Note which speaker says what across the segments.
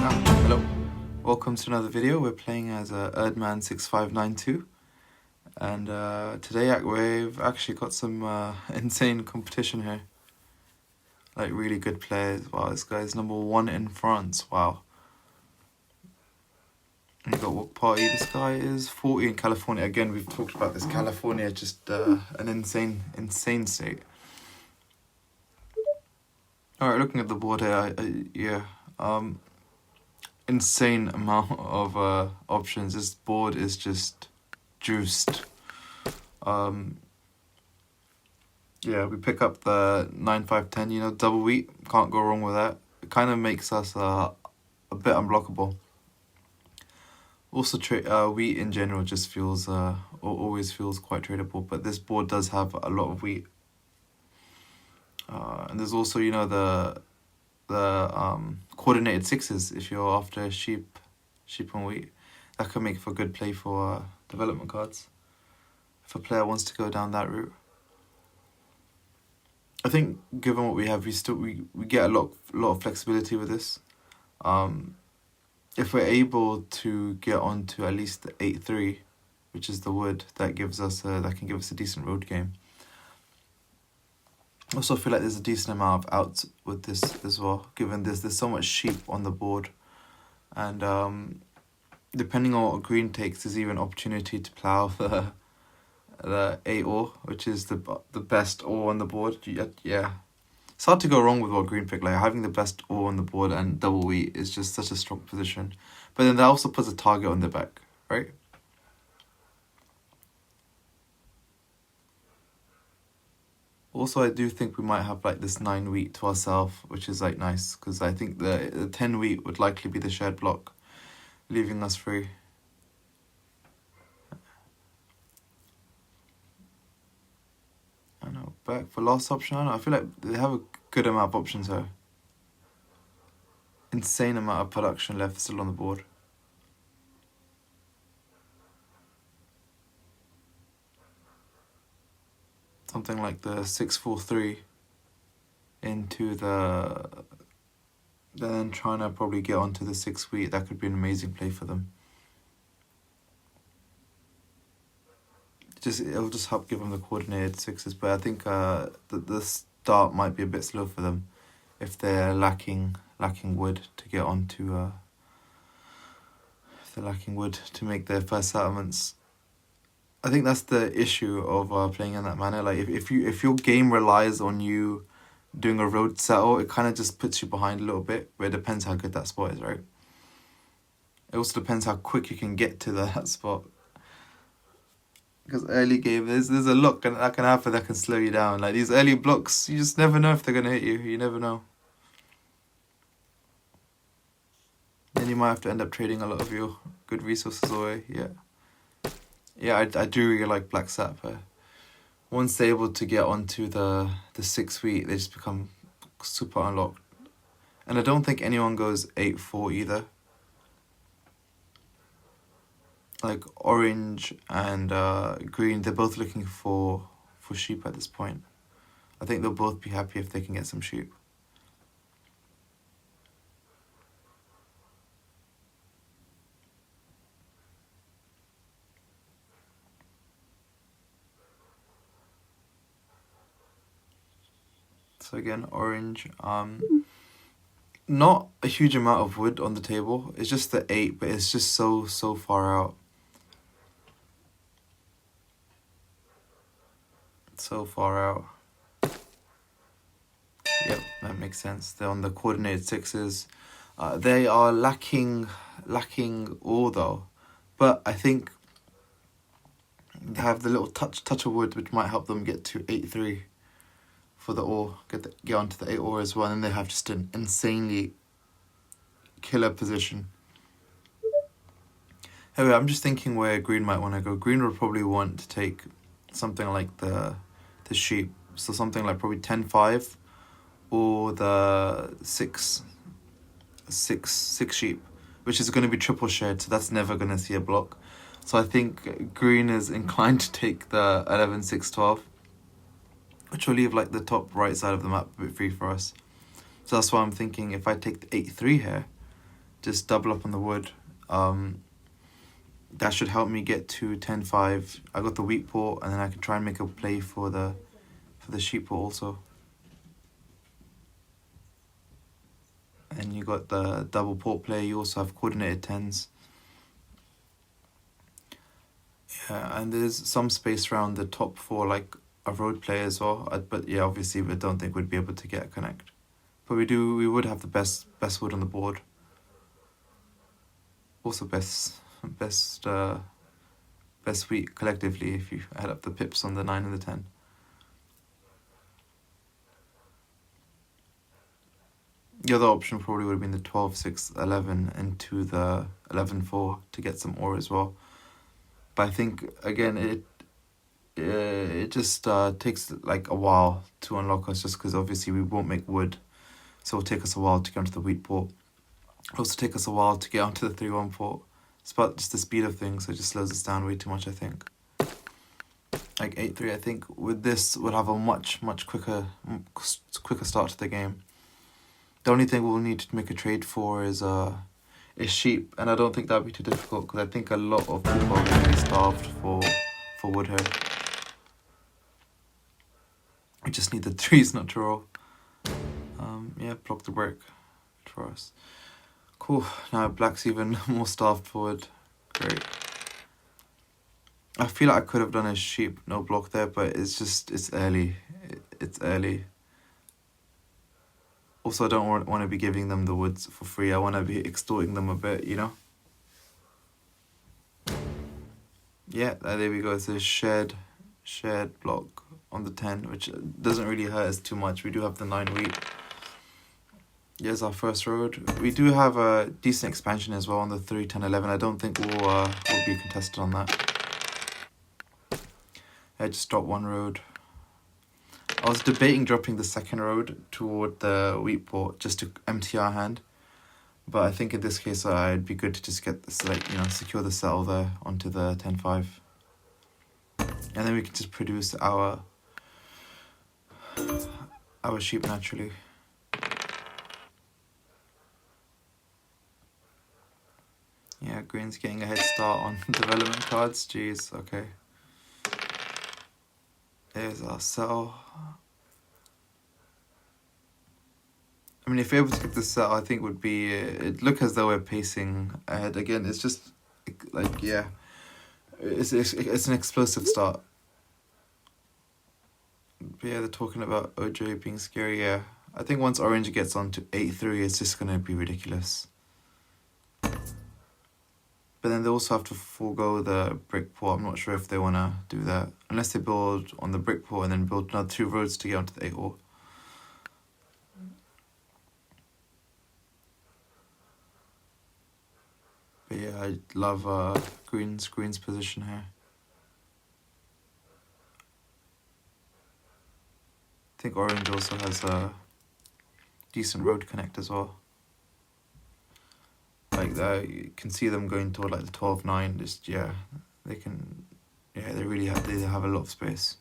Speaker 1: Hello, welcome to another video. We're playing as Erdman 6592, and today we've actually got some insane competition here. Like really good players. Wow, this guy's #1 in France. Wow. And you got Walk Party. This guy is 40 in California. Again, we've talked about this. California, just an insane state. All right, looking at the board here, insane amount of options. This board is just juiced. Yeah, we pick up the 9-5-10, you know, double wheat. Can't go wrong with that. It kind of makes us a bit unblockable. Also, wheat in general just feels always feels quite tradable, but this board does have a lot of wheat. And there's also, you know, the coordinated sixes if you're after sheep and wheat. That could make for good play for development cards if a player wants to go down that route. I think given what we have, we get a lot of flexibility with this. If we're able to get onto at least the 8-3, which is the wood, that can give us a decent road game. Also, I feel like there's a decent amount of outs with this as well, given there's so much sheep on the board, and depending on what green takes, there's even opportunity to plough the 8 ore, which is the best ore on the board. Yeah, it's hard to go wrong with what green pick. Like having the best ore on the board and double wheat is just such a strong position. But then that also puts a target on the back, right? Also, I do think we might have like this 9 wheat to ourselves, which is like nice, because I think the 10 wheat would likely be the shared block, leaving us free. I know, back for last option, I don't know, I feel like they have a good amount of options here. Insane amount of production left still on the board. Something like the 6-4-3 into then trying to probably get onto the 6 wheat. That could be an amazing play for them. It'll just help give them the coordinated sixes, but I think the start might be a bit slow for them if they're lacking wood to get onto if they're lacking wood to make their first settlements. I think that's the issue of playing in that manner. Like if your game relies on you doing a road settle, it kind of just puts you behind a little bit. But it depends how good that spot is, right? It also depends how quick you can get to that spot. Because early game, there's a lot that can happen that can slow you down. Like these early blocks, you just never know if they're gonna hit you. You never know. Then you might have to end up trading a lot of your good resources away. Yeah, I do really like Black Sap. Once they're able to get onto the 6 wheat, they just become super unlocked. And I don't think anyone goes 8-4 either. Like orange and green, they're both looking for sheep at this point. I think they'll both be happy if they can get some sheep. So again, orange. Not a huge amount of wood on the table. It's just the 8, but it's just so far out. So far out. Yep, that makes sense. They're on the coordinated sixes. They are lacking ore though, but I think they have the little touch of wood, which might help them get to 8-3 for the ore. Get onto the 8 ore as well, and they have just an insanely killer position. Anyway, I'm just thinking where green might want to go. Green would probably want to take something like the sheep, so something like probably 10-5 or the 6 sheep, which is going to be triple shared, so that's never going to see a block. So I think green is inclined to take the 11-6-12, which will leave like the top right side of the map a bit free for us. So that's why I'm thinking if I take the 8-3 here, just double up on the wood. That should help me get to 10-5. I got the wheat port, and then I can try and make a play for the sheep port also. And you got the double port play. You also have coordinated 10s. Yeah, and there's some space around the top for like a road play as well. But yeah, obviously we don't think we'd be able to get a connect. But we would have the best wood on the board. Also best wheat collectively if you add up the pips on the 9 and the 10. The other option probably would have been the 12, 6, 11 into the 11, 4 to get some ore as well. But I think, again, it just takes like a while to unlock us, just because obviously we won't make wood. So it'll take us a while to get onto the wheat port. It'll also take us a while to get onto the 3-1 port. It's about just the speed of things, so it just slows us down way too much, I think. Like 8-3, I think with this we'll have a much quicker start to the game. The only thing we'll need to make a trade for is sheep, and I don't think that'll be too difficult, because I think a lot of people are going to be starved for wood here. We just need the 3s not to roll. Yeah, block the brick for us. Cool, now black's even more starved for wood. Great. I feel like I could have done a sheep no block there, but it's early. It's early. Also, I don't want to be giving them the woods for free. I want to be extorting them a bit, you know? Yeah, there we go. It's a shared block on the 10, which doesn't really hurt us too much. We do have the 9 wheat. Here's our first road. We do have a decent expansion as well on the 3, 10, 11. I don't think we'll be contested on that. I just dropped 1 road. I was debating dropping the 2nd road toward the wheat port just to empty our hand. But I think in this case it'd be good to just get this, secure the settle there onto the 10-5. And then we can just produce our sheep naturally. Yeah, green's getting a head start on development cards. Jeez, okay. There's our settle. I mean, if we're able to get this settle, I think would be... It'd look as though we're pacing ahead. Again, it's just, like, yeah. It's an explosive start. But yeah, they're talking about OJ being scary, yeah. I think once orange gets on to 8-3, it's just going to be ridiculous. But then they also have to forego the brick port. I'm not sure if they want to do that. Unless they build on the brick port and then build another 2 roads to get onto the 8-ore. But yeah, I love green's position here. I think orange also has a decent road connect as well. Like that, you can see them going toward like the 12-9. Just they can. Yeah, they have a lot of space.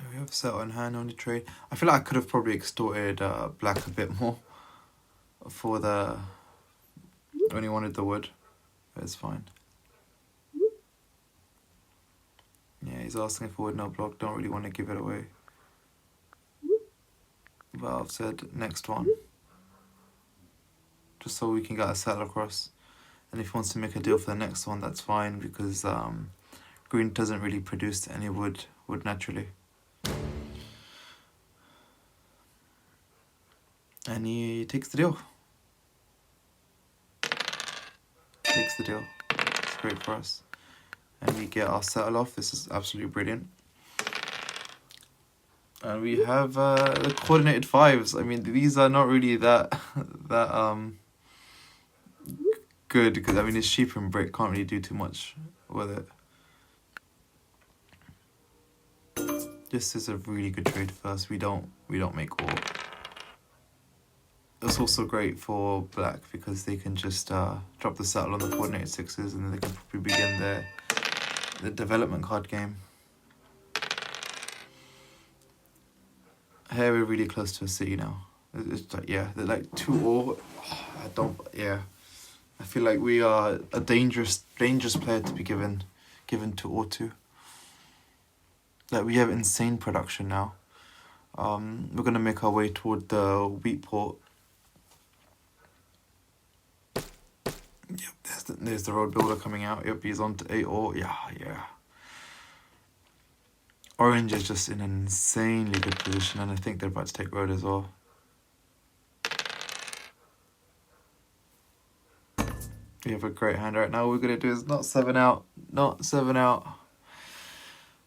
Speaker 1: We have set on hand on the trade. I feel like I could have probably extorted black a bit more for when he wanted the wood, but it's fine. Yeah, he's asking for wood no block. Don't really want to give it away. But I've said next one. Just so we can get a settle across. And if he wants to make a deal for the next one, that's fine, because green doesn't really produce any wood naturally. And he takes the deal. Takes the deal. It's great for us. And we get our settle off. This is absolutely brilliant. And we have the coordinated 5s. I mean, these are not really that good, because I mean it's sheep and brick, can't really do too much with it. This is a really good trade for us. We don't make ore. It's also great for black because they can just drop the settle on the coordinated 6s, and then they can probably begin the development card game. Here we're really close to a city now. It's like, yeah, they're like 2-all. I feel like we are a dangerous player to be given 2-or to. Like, we have insane production now. We're gonna make our way toward the wheat port. Yep, there's the road builder coming out. Yep, he's on to 8-all. Yeah. Orange is just in an insanely good position, and I think they're about to take road as well. We have a great hand right now. All we're gonna do is not 7 out. Not 7 out.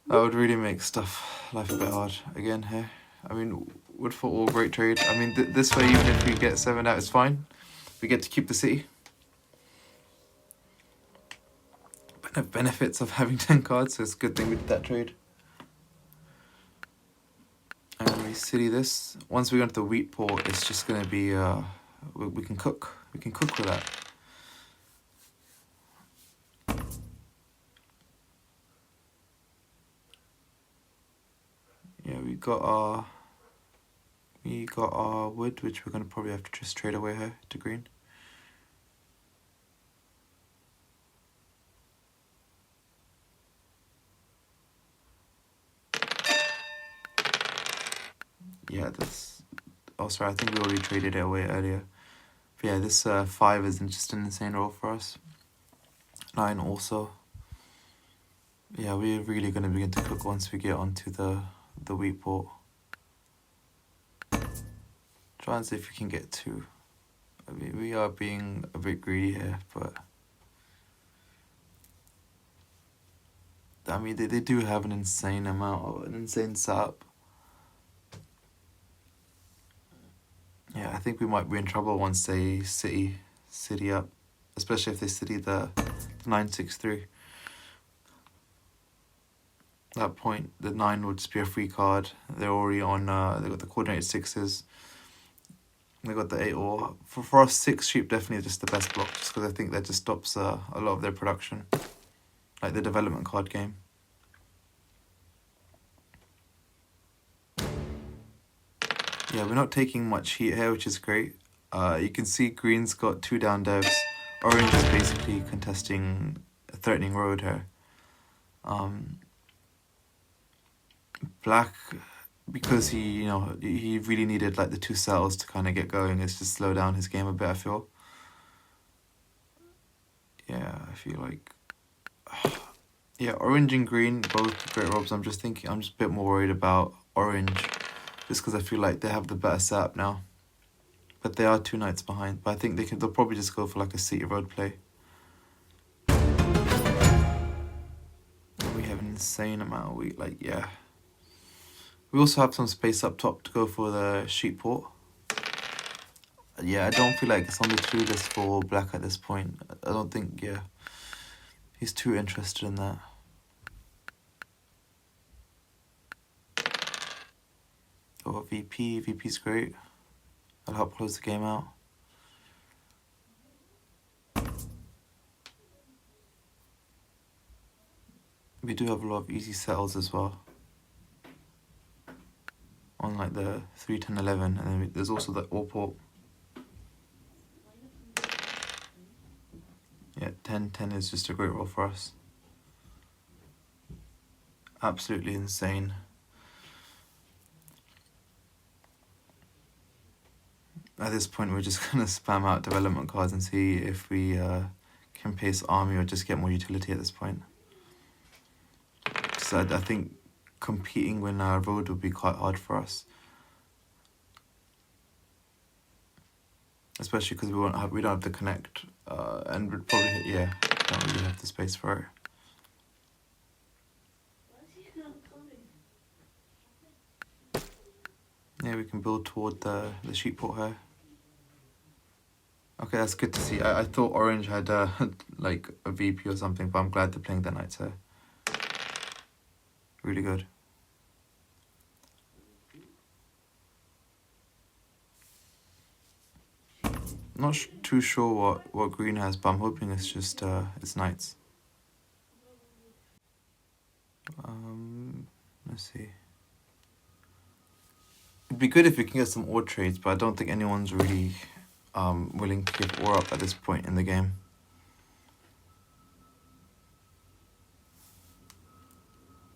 Speaker 1: That would really make life a bit hard again here. I mean, wood for all, great trade. I mean, this way, even if we get 7 out, it's fine. We get to keep the city. Benefits of having 10 cards, so it's a good thing we did that trade. And we city this. Once we go into the wheat port, it's just gonna be we can cook. We can cook with that. Yeah, we got our wood, which we're gonna probably have to just trade away here to green. Yeah, this. Oh, sorry, I think we already traded it away earlier. But yeah, this 5 is just an insane roll for us. 9 also. Yeah, we're really gonna begin to cook once we get onto the wheat port. Try and see if we can get 2. I mean, we are being a bit greedy here, but I mean, they do have an insane setup. Yeah, I think we might be in trouble once they city up, especially if they city the 9-6-3. At that point, the 9 would just be a free card. They're already on. They got the coordinated 6s. They got the 8-all. For us, 6 sheep definitely just the best block, just because I think that just stops a lot of their production, like the development card game. Yeah, we're not taking much heat here, which is great. You can see green's got 2 down devs. Orange is basically contesting a threatening road here. Black, because he really needed like the 2 cells to kind of get going, it's just slow down his game a bit, I feel. Yeah, I feel like... Yeah, orange and green, both great robs. I'm just a bit more worried about orange, just because I feel like they have the better setup now. But they are 2 knights behind. But I think they'll probably just go for like a city road play. We have an insane amount of wheat, yeah. We also have some space up top to go for the sheep port. Yeah, I don't feel like it's on the to-do list for black at this point. I don't think, he's too interested in that. Oh, VP's great. That'll help close the game out. We do have a lot of easy settles as well. On like the 3, 10, 11, and then there's also the all port. Yeah, 10 is just a great roll for us. Absolutely insane. At this point, we're just gonna spam out development cards and see if we can pace army or just get more utility at this point. So I think competing with road would be quite hard for us, especially because we don't have the connect, and we'd probably don't really have the space for it. Yeah, we can build toward the sheep port here. Okay, that's good to see. I thought orange had like a VP or something, but I'm glad they're playing the knights here. Really good. Not too sure what green has, but I'm hoping it's just it's knights. Let's see. be good if we can get some ore trades, but I don't think anyone's really willing to give ore up at this point in the game.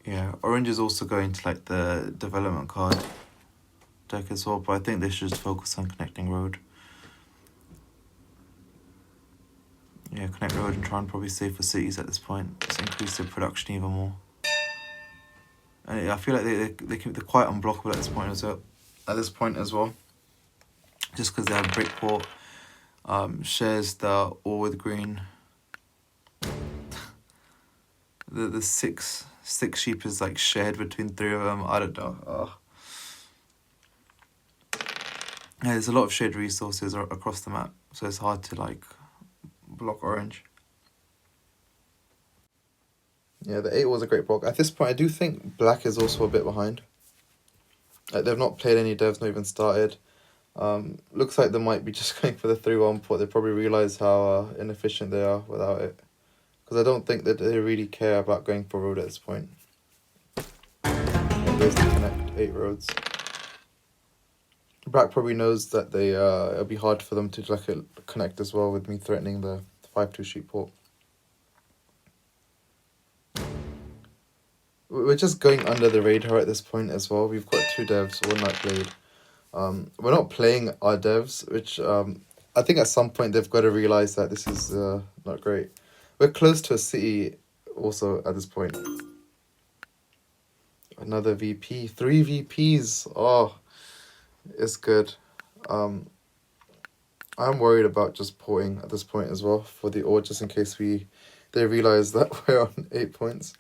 Speaker 1: Yeah, orange is also going to like the development card deck as well, but I think they should just focus on connecting road. Yeah, connect road and try and probably save for cities at this point. Just increase their production even more. And I feel like they're quite unblockable at this point as well. Just because they have brick port, shares the ore with green. The six sheep is like shared between 3 of them. I don't know. Yeah, there's a lot of shared resources across the map, so it's hard to like block orange. Yeah, the 8 was a great block. At this point, I do think black is also a bit behind. They've not played any devs, not even started. Looks like they might be just going for the 3-1 port. They probably realise how inefficient they are without it. Because I don't think that they really care about going for road at this point. And there's the connect 8 roads. Black probably knows that it'll be hard for them to like connect as well with me threatening the 5-2 sheep port. We're just going under the radar at this point as well. We've got 2 devs, 1 Nightblade. We're not playing our devs, which I think at some point they've got to realise that this is not great. We're close to a city also at this point. Another VP. 3 VPs. Oh, it's good. I'm worried about just porting at this point as well for the ore, just in case they realise that we're on 8 points.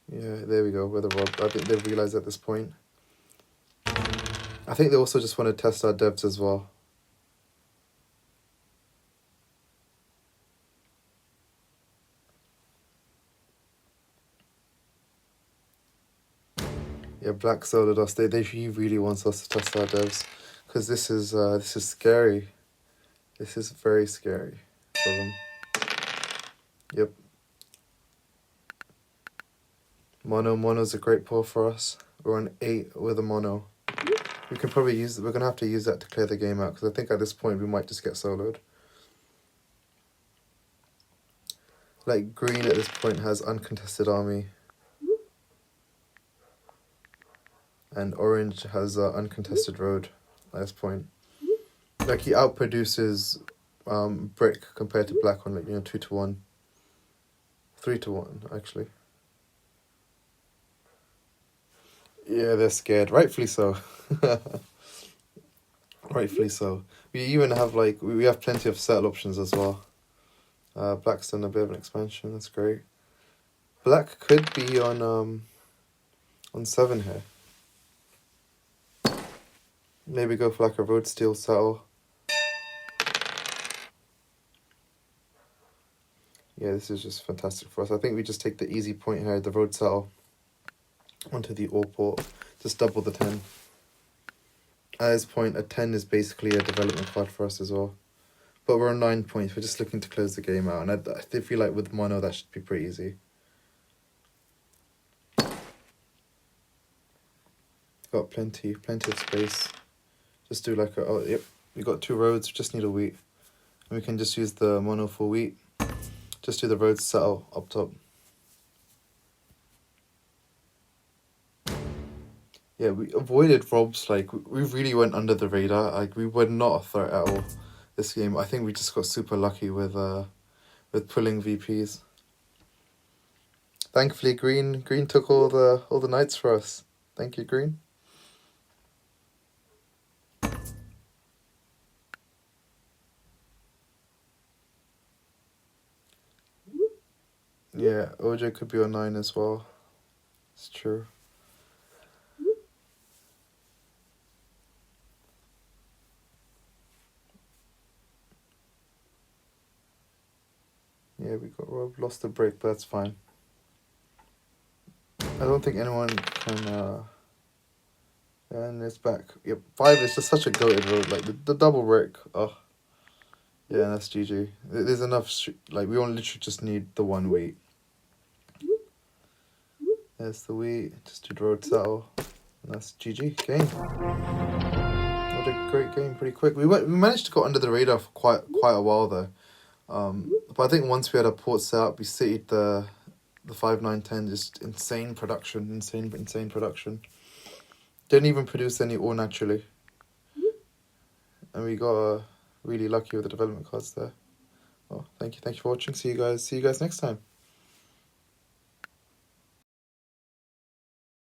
Speaker 1: Yeah, there we go, with the rod. I think they've realised at this point. I think they also just want to test our devs as well. Yeah, black sold us. He really wants us to test our devs, because this is scary. This is very scary for them. Yep. Mono's a great pull for us. We're on 8 with a mono. We can probably we're going to have to use that to clear the game out, because I think at this point we might just get soloed. Like, green at this point has uncontested army. And orange has uncontested road at this point. Like, he outproduces brick compared to black on, like, 2-1. 3-1, actually. Yeah, they're scared. Rightfully so. Rightfully so. We even have, like, we have plenty of settle options as well. Black's done a bit of an expansion. That's great. Black could be on 7 here. Maybe go for, like, a road steel settle. Yeah, this is just fantastic for us. I think we just take the easy point here, the road settle, onto the ore port. Just double the 10. At this point, a 10 is basically a development card for us as well. But we're on 9 points. We're just looking to close the game out. And I feel like with mono, that should be pretty easy. Got plenty of space. Just do like yep. We got 2 roads. We just need a wheat. And we can just use the mono for wheat. Just do the road settle up top. Yeah, we avoided robs. Like, we really went under the radar. Like, we were not a threat at all this game. I think we just got super lucky with pulling VPs. Thankfully, green took all the knights for us. Thank you, green. Yeah, OJ could be on 9 as well. It's true. Yeah, we lost the break, but that's fine. I don't think anyone can. And it's back. Yep, 5 is just such a goated road. Like the double brick. Oh, Yeah, that's GG. There's enough, like, we only literally just need the one wheat. There's the wheat, just to road settle. And that's GG, game. What a great game, pretty quick. We managed to go under the radar for quite a while though. But I think once we had our port set up, we cited the 5-9-10, just insane production. Didn't even produce any ore naturally. And we got really lucky with the development cards there. Well, thank you for watching. See you guys next time.